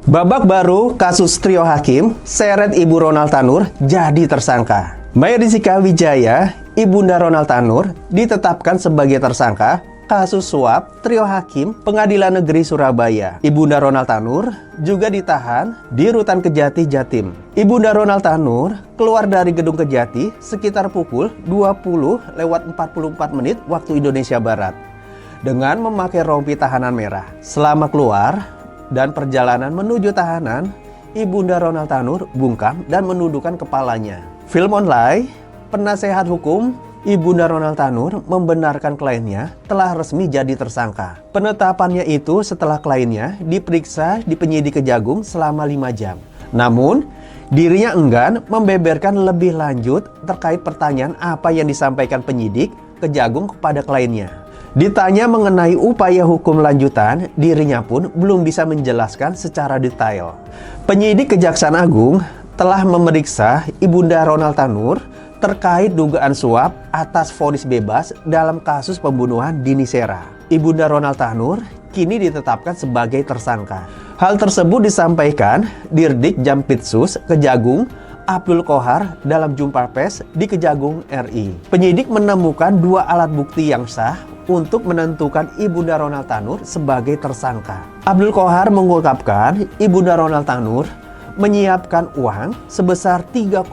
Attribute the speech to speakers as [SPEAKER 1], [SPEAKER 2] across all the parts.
[SPEAKER 1] Babak baru kasus trio hakim, seret Ibu Ronald Tanur jadi tersangka. Maya Rizika Wijaya, Ibunda Ronald Tanur, ditetapkan sebagai tersangka kasus suap trio hakim Pengadilan Negeri Surabaya. Ibunda Ronald Tanur juga ditahan di Rutan Kejati, Jatim. Ibunda Ronald Tanur keluar dari gedung Kejati sekitar pukul 20:44 waktu Indonesia Barat dengan memakai rompi tahanan merah. Selama keluar dan perjalanan menuju tahanan, Ibunda Ronald Tanur bungkam dan menundukkan kepalanya. Film online, penasehat hukum Ibunda Ronald Tanur membenarkan kliennya telah resmi jadi tersangka. Penetapannya itu setelah kliennya diperiksa di penyidik Kejagung selama 5 jam. Namun, dirinya enggan membeberkan lebih lanjut terkait pertanyaan apa yang disampaikan penyidik Kejagung kepada kliennya. Ditanya mengenai upaya hukum lanjutan, dirinya pun belum bisa menjelaskan secara detail. Penyidik Kejaksaan Agung telah memeriksa Ibunda Ronald Tanur terkait dugaan suap atas vonis bebas dalam kasus pembunuhan Dini Sera. Ibunda Ronald Tanur kini ditetapkan sebagai tersangka. Hal tersebut disampaikan Dirdik Jampitsus Kejagung Abdul Kohar dalam jumpa pers di Kejagung RI. Penyidik menemukan 2 alat bukti yang sah untuk menentukan Ibunda Ronald Tanur sebagai tersangka. Abdul Kohar mengungkapkan Ibunda Ronald Tanur menyiapkan uang sebesar 3,5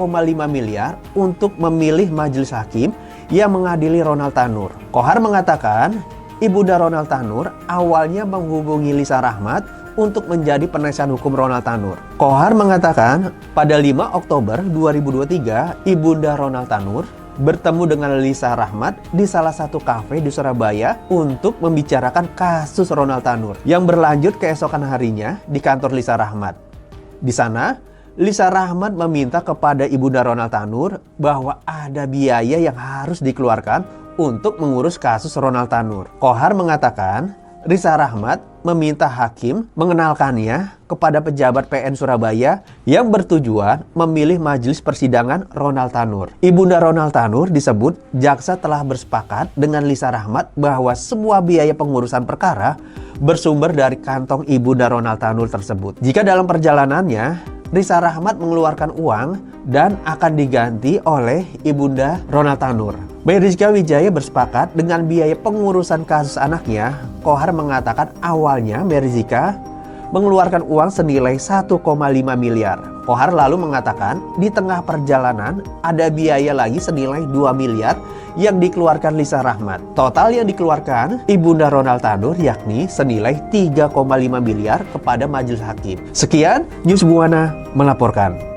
[SPEAKER 1] miliar untuk memilih majelis hakim yang mengadili Ronald Tanur. Kohar mengatakan Ibunda Ronald Tanur awalnya menghubungi Lisa Rahmat untuk menjadi penasihat hukum Ronald Tanur. Kohar mengatakan pada 5 Oktober 2023, Ibunda Ronald Tanur bertemu dengan Lisa Rahmat di salah satu kafe di Surabaya untuk membicarakan kasus Ronald Tanur yang berlanjut keesokan harinya di kantor Lisa Rahmat. Di sana, Lisa Rahmat meminta kepada Ibunda Ronald Tanur bahwa ada biaya yang harus dikeluarkan untuk mengurus kasus Ronald Tanur. Kohar mengatakan Lisa Rahmat meminta hakim mengenalkannya kepada pejabat PN Surabaya yang bertujuan memilih majelis persidangan Ronald Tanur. Ibunda Ronald Tanur disebut jaksa telah bersepakat dengan Lisa Rahmat bahwa semua biaya pengurusan perkara bersumber dari kantong Ibunda Ronald Tanur tersebut. Jika dalam perjalanannya Lisa Rahmat mengeluarkan uang dan akan diganti oleh Ibunda Ronald Tanur. Maya Rizika Wijaya bersepakat dengan biaya pengurusan kasus anaknya. Kohar mengatakan awalnya Maya Rizika mengeluarkan uang senilai 1,5 miliar. Kohar lalu mengatakan di tengah perjalanan ada biaya lagi senilai 2 miliar yang dikeluarkan Lisa Rahmat. Total yang dikeluarkan Ibunda Ronald Tanur yakni senilai 3,5 miliar kepada majelis hakim. Sekian, News Buana melaporkan.